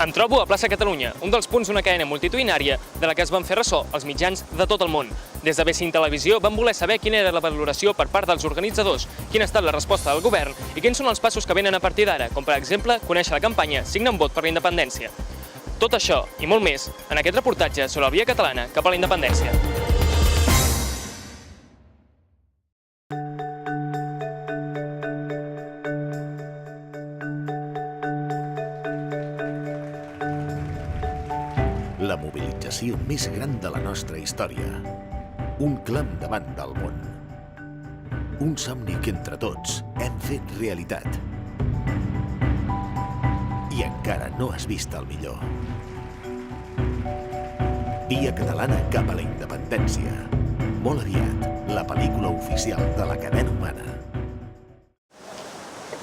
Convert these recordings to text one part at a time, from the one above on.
Em trobo a Plaça Catalunya, un dels punts d'una cadena multitudinària de la que es van fer ressò els mitjans de tot el món. Des de B5 Televisió vam voler saber quina era la valoració per part dels organitzadors, quina ha estat la resposta del govern i quins són els passos que venen a partir d'ara, com per exemple conèixer la campanya Signa un vot per la independència. Tot això i molt més en aquest reportatge sobre la via catalana cap a la independència. La mobilització més gran de la nostra història. Un clam davant del món. Un somni que entre tots hem fet realitat. I encara no has vist el millor. Via catalana cap a la independència. Molt aviat, la pel·lícula oficial de la cadena humana.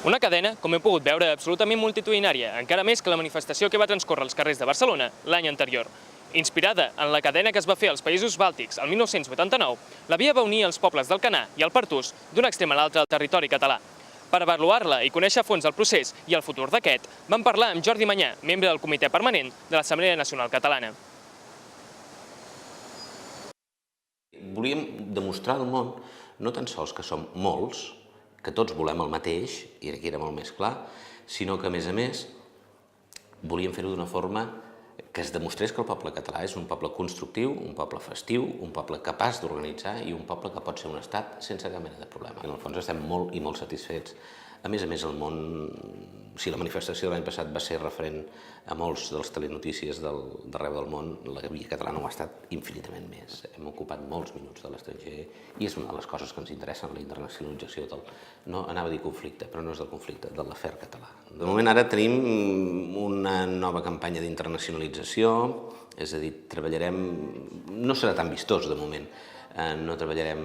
Una cadena, com hem pogut veure, absolutament multitudinària, encara més que la manifestació que va transcórrer als carrers de Barcelona l'any anterior. Inspirada en la cadena que es va fer als Països Bàltics el 1989, la via va unir els pobles d'Alcanar i el Pertús d'un extrem a l'altre del territori català. Per avaluar-la i conèixer a fons el procés i el futur d'aquest, vam parlar amb Jordi Manyà, membre del Comitè Permanent de l'Assemblea Nacional Catalana. Volíem demostrar al món no tan sols que som molts, que tots volem el mateix, i aquí era molt més clar, sinó que, a més, volíem fer-ho d'una forma que es demostrés que el poble català és un poble constructiu, un poble festiu, un poble capaç d'organitzar i un poble que pot ser un estat sense cap mena de problema. En el fons estem molt i molt satisfets. A més, el món, si la manifestació de l'any passat va ser referent a molts dels telenotícies d'arreu del món, la via catalana ho ha estat infinitament més. Hem ocupat molts minuts de l'estranger i és una de les coses que ens interessen, la internacionalització del, no anava a dir conflicte, però no és del conflicte, de l'afer català. De moment ara tenim una nova campanya d'internacionalització, és a dir, treballarem, no serà tan vistós de moment, no treballarem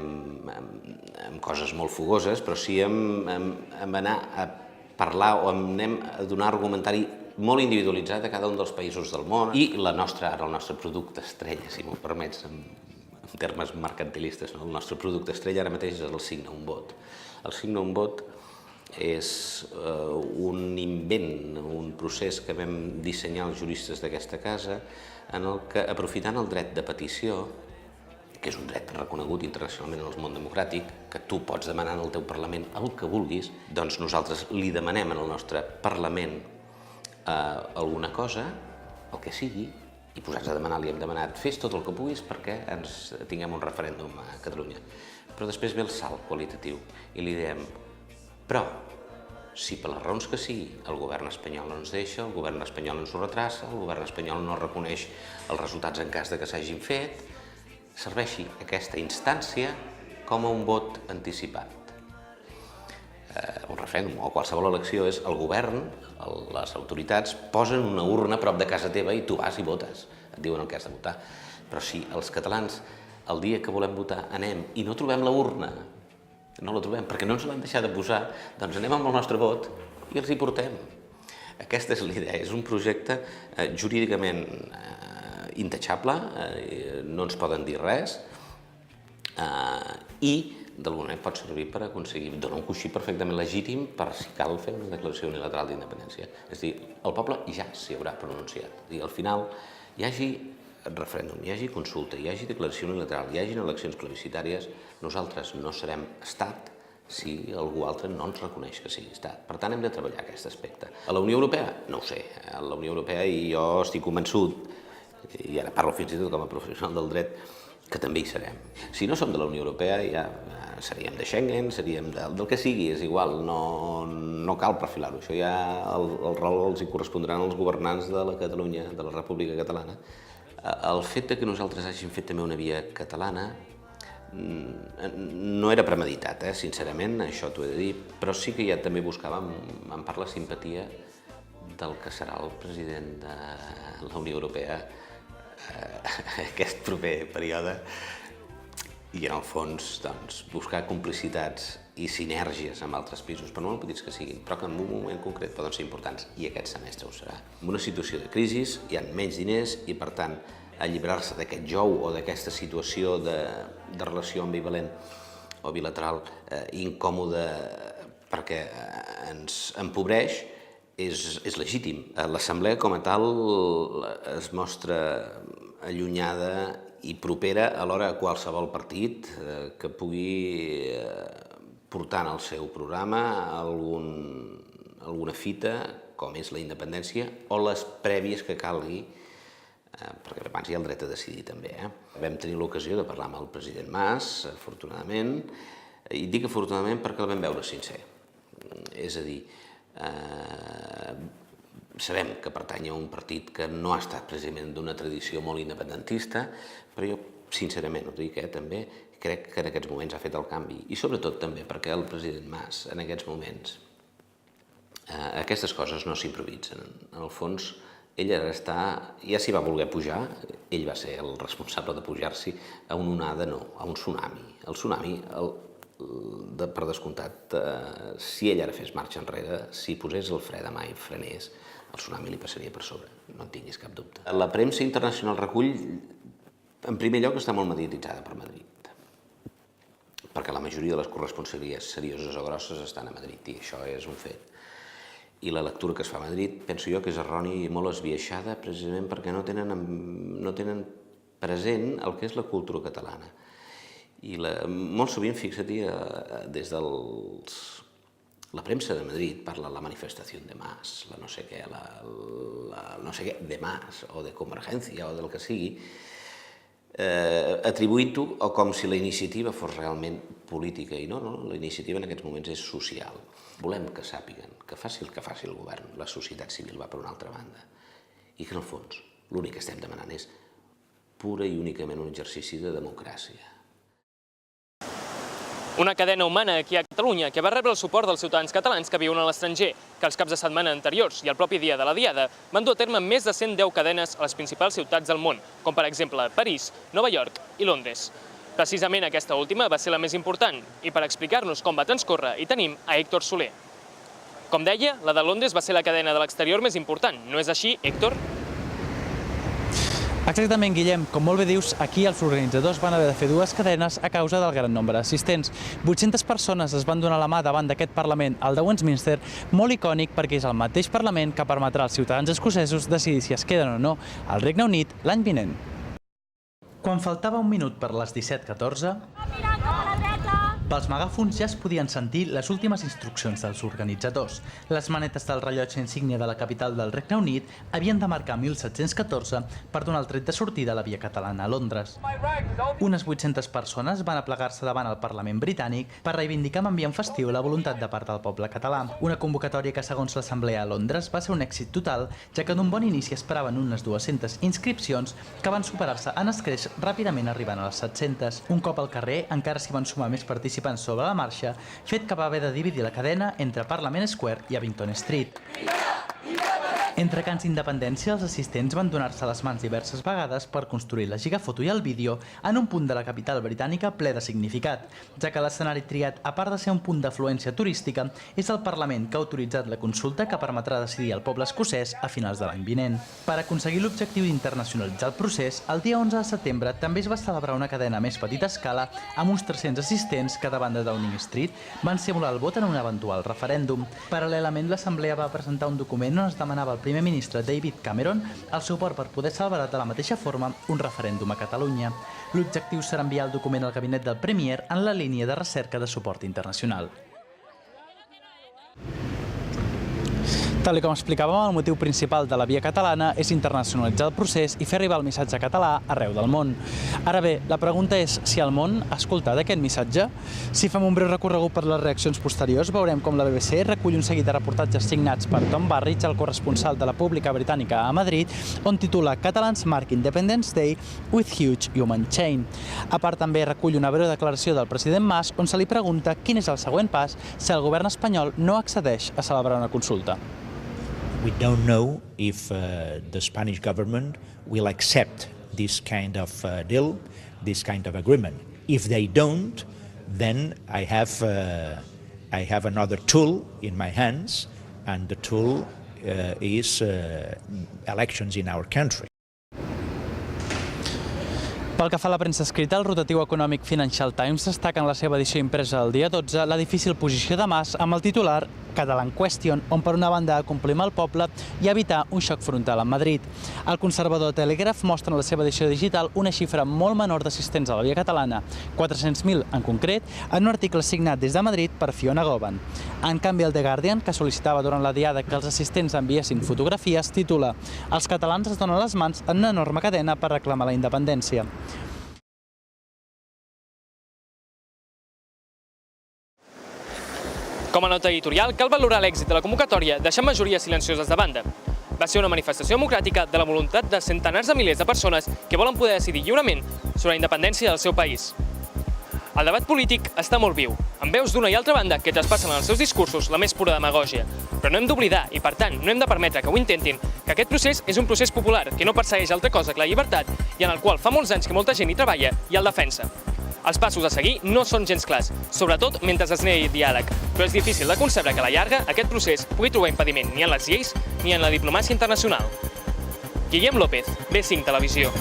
amb coses molt fogoses, però sí amb anar a parlar o anem a donar argumentari molt individualitzat a cada un dels països del món i el nostre producte estrella, si m'ho permets, en termes mercantilistes, el nostre producte estrella ara mateix és el Signa un vot. El Signa un vot és un invent, un procés que vam dissenyar els juristes d'aquesta casa en el que, aprofitant el dret de petició, que és un dret reconegut internacionalment en el món democràtic, que tu pots demanar al teu Parlament el que vulguis, doncs nosaltres li demanem al nostre Parlament alguna cosa, el que sigui, i posats a demanar li hem demanat fes tot el que puguis perquè ens tinguem un referèndum a Catalunya. Però després ve el salt qualitatiu i li diem, però si per les raons que sigui el govern espanyol no ens deixa, el govern espanyol ens ho retrassa, el govern espanyol no reconeix els resultats en cas de que s'hagin fet, serveixi aquesta instància com a un vot anticipat. Un referèndum o qualsevol elecció és el govern, les autoritats, posen una urna a prop de casa teva i tu vas i votes, et diuen el que has de votar. Però si els catalans, el dia que volem votar, anem i no trobem la urna, no la trobem perquè no ens l'han deixat de posar, doncs anem amb el nostre vot i els hi portem. Aquesta és la idea, és un projecte jurídicament intachable, no ens poden dir res i d'alguna manera pot servir per aconseguir, donar un coixí perfectament legítim per si cal fer una declaració unilateral d'independència. És a dir, el poble ja s'hi haurà pronunciat. I al final hi hagi referèndum, hi hagi consulta, hi hagi declaració unilateral, hi hagi eleccions plebiscitàries, nosaltres no serem estat si algú altre no ens reconeix que sigui estat. Per tant, hem de treballar aquest aspecte. A la Unió Europea? No ho sé. A la Unió Europea i jo estic convençut, i ara parlo fins i tot com a professional del dret, que també hi serem. Si no som de la Unió Europea, ja seríem de Schengen, seríem del que sigui, és igual, no cal perfilar-ho. Això ja el rol els hi correspondran als governants de la Catalunya, de la República Catalana. El fet que nosaltres hàgim fet també una via catalana no era premeditat, sincerament, això t'ho he de dir, però sí que ja també buscàvem, en part, la simpatia del que serà el president de la Unió Europea aquest proper període i, en el fons, buscar complicitats i sinergies amb altres països, per molt petits que siguin, però que en un moment concret poden ser importants, i aquest semestre ho serà. En una situació de crisi hi ha menys diners i, per tant, alliberar-se d'aquest jou o d'aquesta situació de relació ambivalent o bilateral incòmode perquè ens empobreix és legítim. L'Assemblea com a tal es mostra allunyada i propera alhora a qualsevol partit que pugui portar en el seu programa alguna fita, com és la independència, o les prèvies que calgui, perquè abans hi ha el dret a decidir també. Vam tenir l'ocasió de parlar amb el president Mas, afortunadament, i dic afortunadament perquè el vam veure sincer. És a dir, sabem que pertany a un partit que no ha estat precisament d'una tradició molt independentista, però jo, sincerament, ho dic, també crec que en aquests moments ha fet el canvi. I sobretot també perquè el president Mas, en aquests moments, aquestes coses no s'improvitzen. En el fons, ell ara ja s'hi va voler pujar, ell va ser el responsable de pujar-s'hi a una onada, no, a un tsunami. El tsunami, per descomptat, si ell ara fes marxa enrere, si posés el fre demà i frenés, el tsunami li passaria per sobre, no en tinguis cap dubte. La premsa internacional recull, en primer lloc, està molt mediatitzada per Madrid, perquè la majoria de les corresponsalies serioses o grosses estan a Madrid, i això és un fet. I la lectura que es fa a Madrid, penso jo que és errònia i molt esbiaixada, precisament perquè no tenen present el que és la cultura catalana. I molt sovint, fixa't-hi, des de la premsa de Madrid parla de la manifestació de Mas, la no sé què, no sé què, de Mas, o de Convergència, o del que sigui, atribuint-ho com si la iniciativa fos realment política, i no, la iniciativa en aquests moments és social. Volem que sàpiguen que faci el que faci el govern, la societat civil va per una altra banda, i que en el fons l'únic que estem demanant és pura i únicament un exercici de democràcia. Una cadena humana aquí a Catalunya que va rebre el suport dels ciutadans catalans que viuen a l'estranger, que els caps de setmana anteriors i el propi dia de la Diada van dur a terme més de 110 cadenes a les principals ciutats del món, com per exemple París, Nova York i Londres. Precisament aquesta última va ser la més important, i per explicar-nos com va transcórrer hi tenim a Héctor Soler. Com deia, la de Londres va ser la cadena de l'exterior més important, no és així, Héctor? Exactament, Guillem. Com molt bé dius, aquí els organitzadors van haver de fer dues cadenes a causa del gran nombre d'assistents. 800 persones es van donar la mà davant d'aquest Parlament, el de Westminster, molt icònic perquè és el mateix Parlament que permetrà als ciutadans escocesos decidir si es queden o no al Regne Unit l'any vinent. Quan faltava un minut per les 17:14, pels megàfons ja es podien sentir les últimes instruccions dels organitzadors. Les manetes del rellotge insígnia de la capital del Regne Unit havien de marcar 1714 per donar el tret de sortida a la via catalana a Londres. Unes 800 persones van aplegar-se davant el Parlament britànic per reivindicar amb ambient festiu la voluntat de part del poble català. Una convocatòria que, segons l'Assemblea a Londres, va ser un èxit total, ja que d'un bon inici esperaven unes 200 inscripcions que van superar-se en escreix ràpidament arribant a les 700. Un cop al carrer encara s'hi van sumar més participants sobre la marxa, fet que va haver de dividir la cadena entre Parliament Square i Abington Street. Entre cants d'independència, els assistents van donar-se les mans diverses vegades per construir la gigafoto i el vídeo en un punt de la capital britànica ple de significat, ja que l'escenari triat, a part de ser un punt d'afluència turística, és el Parlament que ha autoritzat la consulta que permetrà decidir al poble escocès a finals de l'any vinent. Per aconseguir l'objectiu d'internacionalitzar el procés, el dia 11 de setembre també es va celebrar una cadena a més petita escala amb uns 300 assistents que, davant de Downing Street, van simular el vot en un eventual referèndum. Paral·lelament, l'Assemblea va presentar un document on es demanava al primer ministre David Cameron el suport per poder celebrar de la mateixa forma un referèndum a Catalunya. L'objectiu serà enviar el document al gabinet del Premier en la línia de recerca de suport internacional. Tal com explicàvem, el motiu principal de la via catalana és internacionalitzar el procés i fer arribar el missatge català arreu del món. Ara bé, la pregunta és si el món ha escoltat aquest missatge. Si fem un breu recorregut per les reaccions posteriors, veurem com la BBC recull un seguit de reportatges signats per Tom Burridge, el corresponsal de la Pública Britànica a Madrid, on titula Catalans mark Independence Day with huge human chain. A part, també recull una breu declaració del president Mas on se li pregunta quin és el següent pas si el govern espanyol no accedeix a celebrar una consulta. We don't know if the Spanish government will accept this kind of deal, this kind of agreement. If they don't, then I have another tool in my hands, and the tool is elections in our country. Pel que fa a la premsa escrita, el rotatiu econòmic Financial Times destaca en la seva edició impresa el dia 12 la difícil posició de Mas amb el titular Catalan Question, on per una banda acomplim el poble i evitar un xoc frontal amb Madrid. El conservador Telegraph mostra en la seva edició digital una xifra molt menor d'assistents a la via catalana, 400.000 en concret, en un article signat des de Madrid per Fiona Govan. En canvi, el The Guardian, que sol·licitava durant la diada que els assistents enviessin fotografies, titula «Els catalans es donen les mans en una enorme cadena per reclamar la independència». Com a nota editorial, cal valorar l'èxit de la convocatòria deixant majories silencioses de banda. Va ser una manifestació democràtica de la voluntat de centenars de milers de persones que volen poder decidir lliurement sobre la independència del seu país. El debat polític està molt viu, amb veus d'una i altra banda que traspassen en els seus discursos la més pura demagògia. Però no hem d'oblidar, i per tant no hem de permetre que ho intentin, que aquest procés és un procés popular que no persegueix altra cosa que la llibertat i en el qual fa molts anys que molta gent hi treballa i el defensa. Els passos a seguir no són gens clars, sobretot mentre es negui diàleg, però és difícil de concebre que a la llarga aquest procés pugui trobar impediment ni en les lleis ni en la diplomàcia internacional. Guillem López, B5 Televisió.